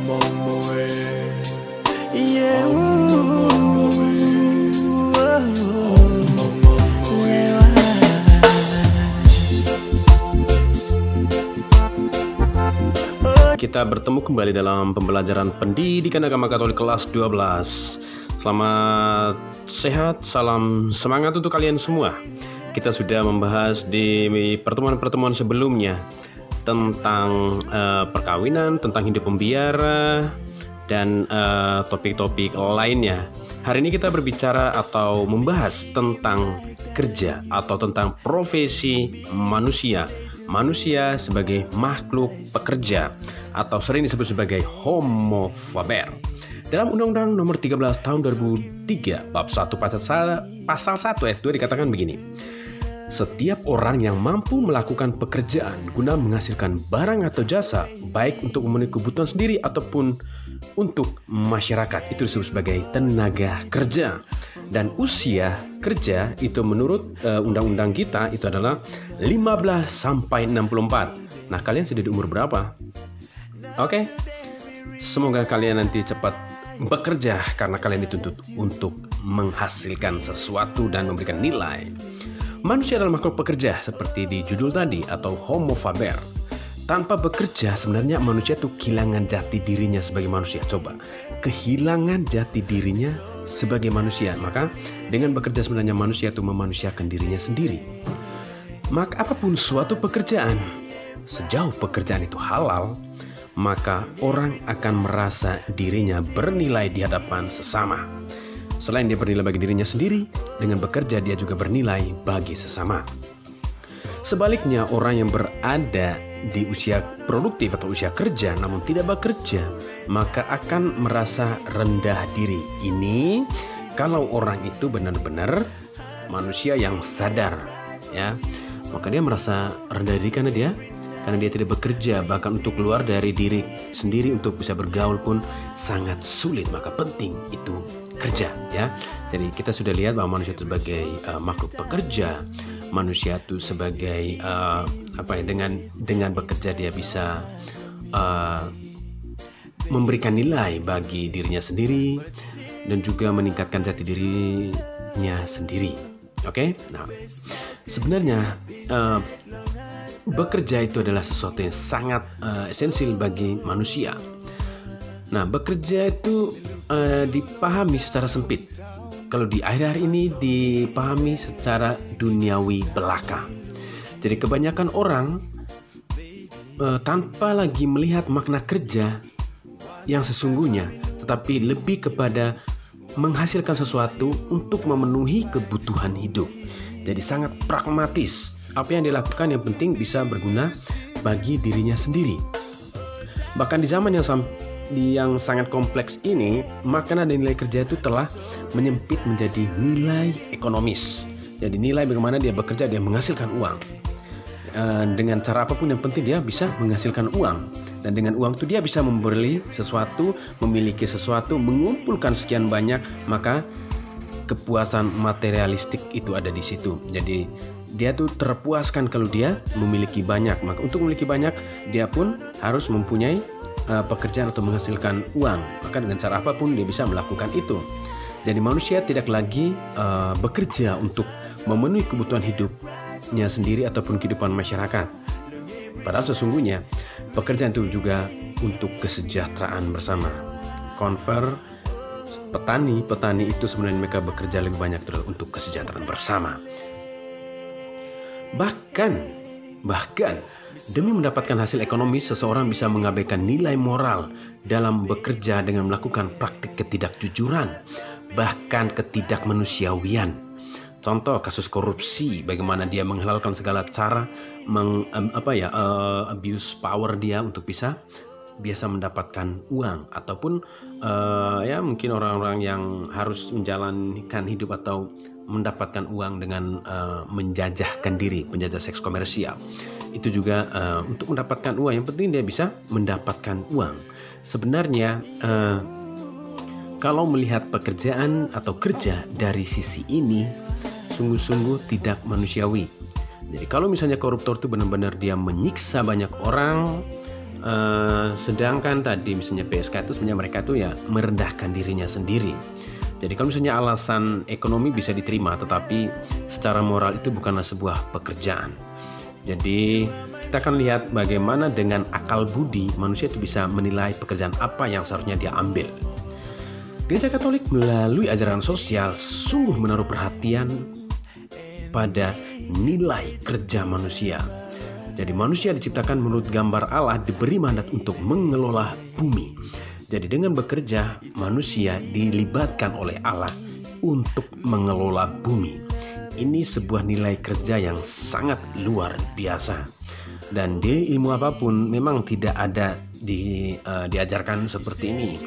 Kita bertemu kembali dalam pembelajaran pendidikan agama Katolik kelas 12. Selamat sehat, salam semangat untuk kalian semua. Kita sudah membahas di pertemuan-pertemuan sebelumnya tentang perkawinan, tentang hidup pembiara, dan topik-topik lainnya. Hari ini kita berbicara atau membahas tentang kerja atau tentang profesi manusia. Manusia sebagai makhluk pekerja atau sering disebut sebagai homo faber. Dalam Undang-Undang Nomor 13 Tahun 2003 Bab 1 Pasal 1 ayat 2 dikatakan begini. Setiap orang yang mampu melakukan pekerjaan guna menghasilkan barang atau jasa, baik untuk memenuhi kebutuhan sendiri ataupun untuk masyarakat, itu disebut sebagai tenaga kerja. Dan usia kerja itu menurut undang-undang kita itu adalah 15 sampai 64. Nah, kalian sudah di umur berapa? Oke. Semoga kalian nanti cepat bekerja karena kalian dituntut untuk menghasilkan sesuatu dan memberikan nilai. Manusia adalah makhluk pekerja seperti di judul tadi atau homo faber. Tanpa bekerja sebenarnya manusia itu kehilangan jati dirinya sebagai manusia. Coba, kehilangan jati dirinya sebagai manusia. Maka dengan bekerja sebenarnya manusia itu memanusiakan dirinya sendiri. Maka apapun suatu pekerjaan, sejauh pekerjaan itu halal, maka orang akan merasa dirinya bernilai di hadapan sesama. Selain dia bernilai bagi dirinya sendiri, dengan bekerja dia juga bernilai bagi sesama. Sebaliknya, orang yang berada di usia produktif atau usia kerja namun tidak bekerja, maka akan merasa rendah diri. Ini kalau orang itu benar-benar manusia yang sadar, ya, maka dia merasa rendah diri karena dia tidak bekerja. Bahkan untuk keluar dari diri sendiri untuk bisa bergaul pun sangat sulit. Maka penting itu kerja, ya. Jadi kita sudah lihat bahwa manusia itu sebagai makhluk pekerja. Manusia itu sebagai dengan bekerja dia bisa memberikan nilai bagi dirinya sendiri dan juga meningkatkan jati dirinya sendiri. Oke? Nah, sebenarnya bekerja itu adalah sesuatu yang sangat esensial bagi manusia. Nah, bekerja itu dipahami secara sempit. Kalau di akhir-akhir ini dipahami secara duniawi belaka. Jadi kebanyakan orang tanpa lagi melihat makna kerja yang sesungguhnya, tetapi lebih kepada menghasilkan sesuatu untuk memenuhi kebutuhan hidup. Jadi sangat pragmatis. Apa yang dilakukan yang penting bisa berguna bagi dirinya sendiri. Bahkan di zaman yang sangat kompleks ini, makna dan nilai kerja itu telah menyempit menjadi nilai ekonomis. Jadi nilai bagaimana dia bekerja, dia menghasilkan uang. Dengan cara apapun yang penting dia bisa menghasilkan uang. Dan dengan uang itu dia bisa membeli sesuatu, memiliki sesuatu, mengumpulkan sekian banyak, maka kepuasan materialistik itu ada di situ. Jadi dia tuh terpuaskan kalau dia memiliki banyak. Maka untuk memiliki banyak, dia pun harus mempunyai pekerjaan atau menghasilkan uang. Maka dengan cara apapun dia bisa melakukan itu. Jadi manusia tidak lagi bekerja untuk memenuhi kebutuhan hidupnya sendiri ataupun kehidupan masyarakat. Padahal sesungguhnya pekerjaan itu juga untuk kesejahteraan bersama. Petani itu sebenarnya mereka bekerja lebih banyak untuk kesejahteraan bersama. Bahkan demi mendapatkan hasil ekonomis, seseorang bisa mengabaikan nilai moral dalam bekerja dengan melakukan praktik ketidakjujuran, bahkan ketidakmanusiawian. Contoh kasus korupsi, bagaimana dia menghalalkan segala cara abuse power dia untuk biasa mendapatkan uang, ataupun mungkin orang-orang yang harus menjalankan hidup atau mendapatkan uang dengan menjajahkan diri, penjajah seks komersial. Itu juga untuk mendapatkan uang, yang penting dia bisa mendapatkan uang. Sebenarnya kalau melihat pekerjaan atau kerja dari sisi ini sungguh-sungguh tidak manusiawi. Jadi kalau misalnya koruptor itu benar-benar dia menyiksa banyak orang, Sedangkan tadi misalnya PSK itu sebenarnya mereka tuh ya merendahkan dirinya sendiri. Jadi kalau misalnya alasan ekonomi bisa diterima, tetapi secara moral itu bukanlah sebuah pekerjaan. Jadi kita akan lihat bagaimana dengan akal budi manusia itu bisa menilai pekerjaan apa yang seharusnya dia ambil. Gereja Katolik melalui ajaran sosial sungguh menaruh perhatian pada nilai kerja manusia. Jadi manusia diciptakan menurut gambar Allah, diberi mandat untuk mengelola bumi. Jadi dengan bekerja, manusia dilibatkan oleh Allah untuk mengelola bumi. Ini sebuah nilai kerja yang sangat luar biasa. Dan di ilmu apapun memang tidak ada diajarkan seperti ini.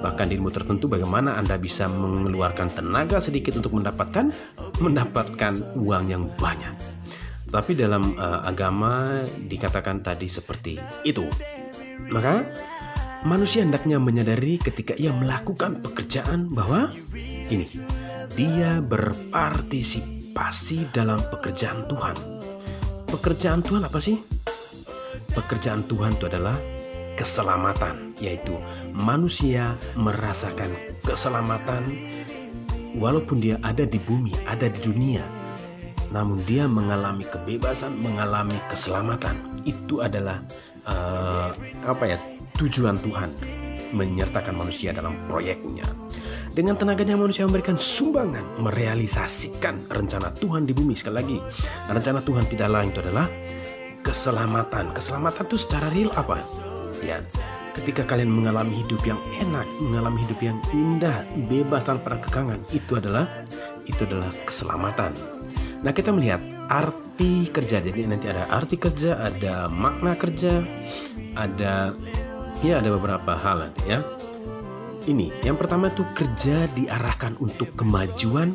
Bahkan di ilmu tertentu bagaimana Anda bisa mengeluarkan tenaga sedikit untuk mendapatkan uang yang banyak. Tapi dalam agama dikatakan tadi seperti itu. Maka manusia hendaknya menyadari ketika ia melakukan pekerjaan bahwa ini dia berpartisipasi dalam pekerjaan Tuhan. Pekerjaan Tuhan apa sih? Pekerjaan Tuhan itu adalah keselamatan, yaitu manusia merasakan keselamatan walaupun dia ada di bumi, ada di dunia. Namun dia mengalami kebebasan, mengalami keselamatan. Itu adalah tujuan Tuhan menyertakan manusia dalam proyeknya. Dengan tenaganya manusia memberikan sumbangan, merealisasikan rencana Tuhan di bumi. Sekali lagi, rencana Tuhan tidak lain itu adalah keselamatan. Keselamatan itu secara real apa? Ya, ketika kalian mengalami hidup yang enak, mengalami hidup yang indah, bebas tanpa kekangan, itu adalah keselamatan. Nah, kita melihat arti kerja. Jadi nanti ada arti kerja, ada makna kerja, ada beberapa hal nanti ya. Ini yang pertama itu kerja diarahkan untuk kemajuan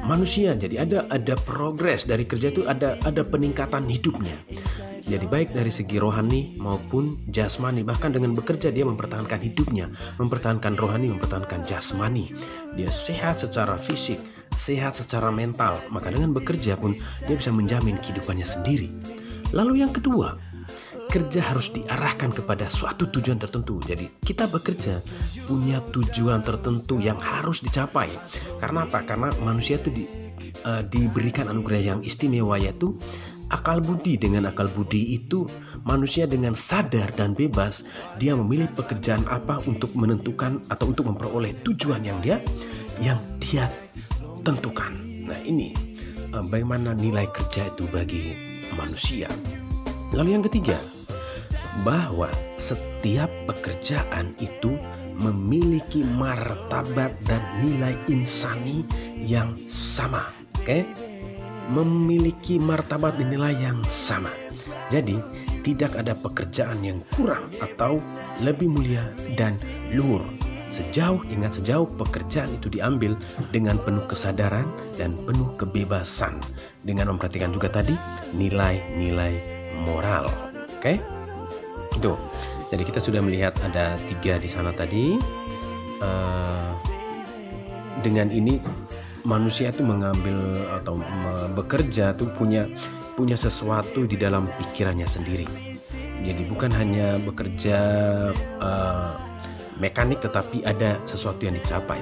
manusia. Jadi ada progres dari kerja itu, ada peningkatan hidupnya. Jadi baik dari segi rohani maupun jasmani. Bahkan dengan bekerja dia mempertahankan hidupnya, mempertahankan rohani, mempertahankan jasmani. Dia sehat secara fisik, sehat secara mental. Maka dengan bekerja pun dia bisa menjamin kehidupannya sendiri. Lalu yang kedua, kerja harus diarahkan kepada suatu tujuan tertentu. Jadi kita bekerja punya tujuan tertentu yang harus dicapai. Karena apa? Karena manusia itu diberikan anugerah yang istimewa, yaitu akal budi. Dengan akal budi itu manusia dengan sadar dan bebas dia memilih pekerjaan apa untuk menentukan atau untuk memperoleh tujuan yang dia tentukan. Nah, ini bagaimana nilai kerja itu bagi manusia. Lalu yang ketiga, bahwa setiap pekerjaan itu memiliki martabat dan nilai insani yang sama. Oke? Memiliki martabat dan nilai yang sama. Jadi tidak ada pekerjaan yang kurang atau lebih mulia dan luhur. Sejauh pekerjaan itu diambil dengan penuh kesadaran dan penuh kebebasan, dengan memperhatikan juga tadi nilai-nilai moral. Oke? Itu. Jadi kita sudah melihat ada 3 di sana tadi. Dengan ini manusia itu mengambil atau bekerja itu punya sesuatu di dalam pikirannya sendiri. Jadi bukan hanya bekerja mekanik, tetapi ada sesuatu yang dicapai.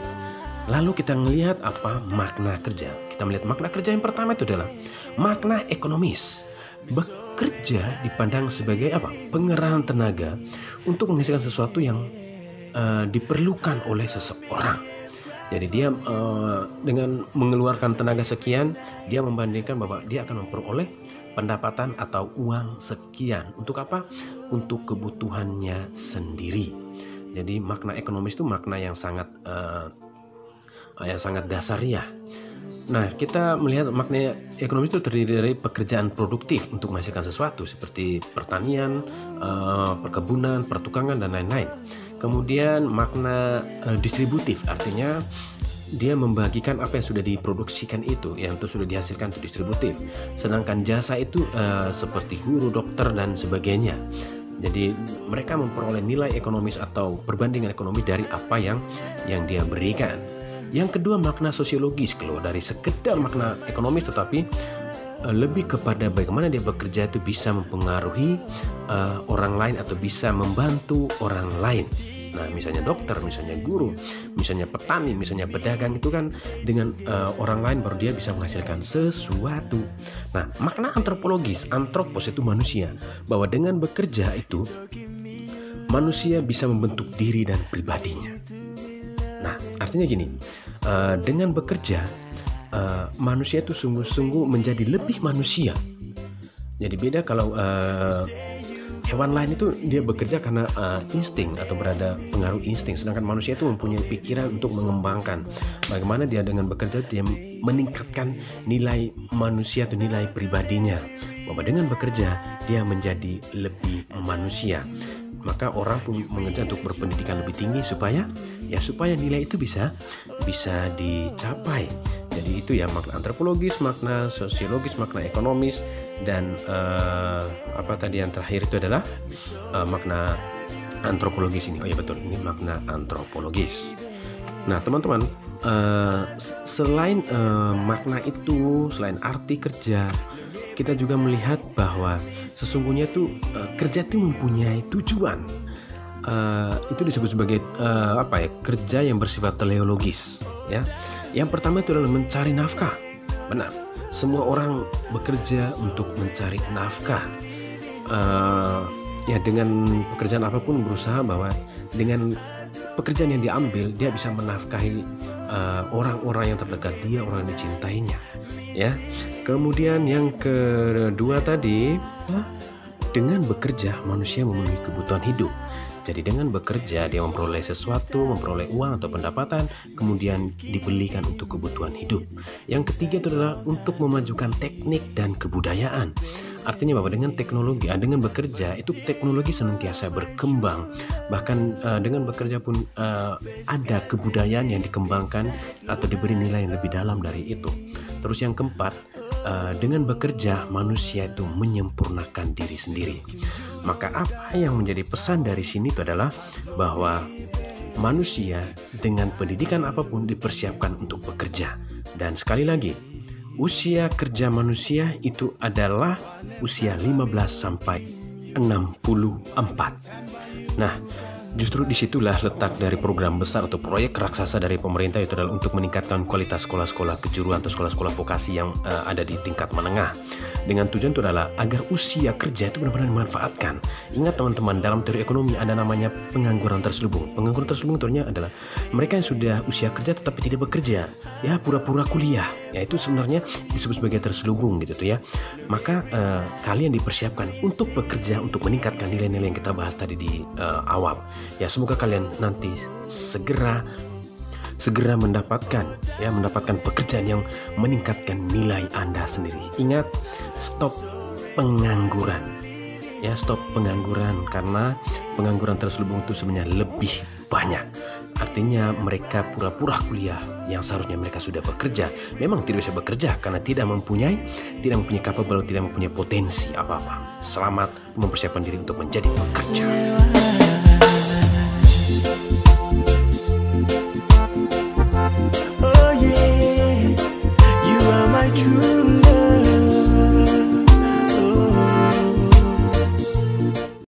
Lalu kita melihat apa makna kerja. Kita melihat makna kerja yang pertama itu adalah makna ekonomis. Bekerja dipandang sebagai apa? Pengerahan tenaga untuk menghasilkan sesuatu yang diperlukan oleh seseorang. Jadi dia dengan mengeluarkan tenaga sekian, dia membandingkan bahwa dia akan memperoleh pendapatan atau uang sekian. Untuk apa? Untuk kebutuhannya sendiri. Jadi makna ekonomis itu makna yang sangat dasariah. Nah, kita melihat makna ekonomis itu terdiri dari pekerjaan produktif untuk menghasilkan sesuatu seperti pertanian, perkebunan, pertukangan, dan lain-lain. Kemudian makna distributif, artinya dia membagikan apa yang sudah diproduksikan itu, yang itu sudah dihasilkan, itu distributif. Sedangkan jasa itu seperti guru, dokter, dan sebagainya. Jadi mereka memperoleh nilai ekonomis atau perbandingan ekonomi dari apa yang dia berikan. Yang kedua makna sosiologis, kalau dari sekedar makna ekonomis tetapi lebih kepada bagaimana dia bekerja itu bisa mempengaruhi orang lain atau bisa membantu orang lain. Nah, misalnya dokter, misalnya guru, misalnya petani, misalnya pedagang, itu kan dengan orang lain baru dia bisa menghasilkan sesuatu. Nah, makna antropologis, antropos itu manusia, bahwa dengan bekerja itu manusia bisa membentuk diri dan pribadinya. Nah, artinya gini, dengan bekerja manusia itu sungguh-sungguh menjadi lebih manusia. Jadi beda kalau hewan lain itu dia bekerja karena insting atau berada pengaruh insting, sedangkan manusia itu mempunyai pikiran untuk mengembangkan bagaimana dia dengan bekerja dia meningkatkan nilai manusia atau nilai pribadinya, bahwa dengan bekerja dia menjadi lebih manusia. Maka orang pun mengejar untuk berpendidikan lebih tinggi supaya nilai itu bisa dicapai. Jadi itu ya makna antropologis, makna sosiologis, makna ekonomis, dan apa tadi yang terakhir itu adalah makna antropologis ini. Oh ya betul, ini makna antropologis. Nah teman-teman, selain makna itu, selain arti kerja, kita juga melihat bahwa sesungguhnya tuh kerja itu mempunyai tujuan. Itu disebut sebagai kerja yang bersifat teleologis, ya. Yang pertama itu adalah mencari nafkah. Benar, semua orang bekerja untuk mencari nafkah. Ya dengan pekerjaan apapun berusaha bahwa dengan pekerjaan yang diambil dia bisa menafkahi orang-orang yang terdekat dia, orang yang dicintainya. Ya. Kemudian yang kedua tadi, dengan bekerja manusia memenuhi kebutuhan hidup. Jadi dengan bekerja dia memperoleh sesuatu, memperoleh uang atau pendapatan, kemudian dibelikan untuk kebutuhan hidup. Yang ketiga itu adalah untuk memajukan teknik dan kebudayaan. Artinya bahwa dengan teknologi, dengan bekerja itu teknologi senantiasa berkembang. Bahkan dengan bekerja pun ada kebudayaan yang dikembangkan atau diberi nilai yang lebih dalam dari itu. Terus yang keempat, dengan bekerja manusia itu menyempurnakan diri sendiri. Maka apa yang menjadi pesan dari sini itu adalah bahwa manusia dengan pendidikan apapun dipersiapkan untuk bekerja. Dan sekali lagi, usia kerja manusia itu adalah usia 15 sampai 64. Nah, justru disitulah letak dari program besar atau proyek raksasa dari pemerintah, itu adalah untuk meningkatkan kualitas sekolah-sekolah kejuruan atau sekolah-sekolah vokasi yang ada di tingkat menengah. Dengan tujuan itu adalah agar usia kerja itu benar-benar dimanfaatkan. Ingat teman-teman, dalam teori ekonomi ada namanya pengangguran terselubung. Pengangguran terselubung itu adalah mereka yang sudah usia kerja tetapi tidak bekerja, ya pura-pura kuliah. Ya itu sebenarnya disebut sebagai terselubung gitu tuh ya. Maka kalian dipersiapkan untuk bekerja, untuk meningkatkan nilai-nilai yang kita bahas tadi di awal. Ya semoga kalian nanti segera mendapatkan pekerjaan yang meningkatkan nilai Anda sendiri. Ingat, stop pengangguran. Ya, stop pengangguran, karena pengangguran terselubung itu sebenarnya lebih banyak. Artinya mereka pura-pura kuliah yang seharusnya mereka sudah bekerja, memang tidak bisa bekerja karena tidak mempunyai capable, tidak mempunyai potensi apa-apa. Selamat mempersiapkan diri untuk menjadi pekerja.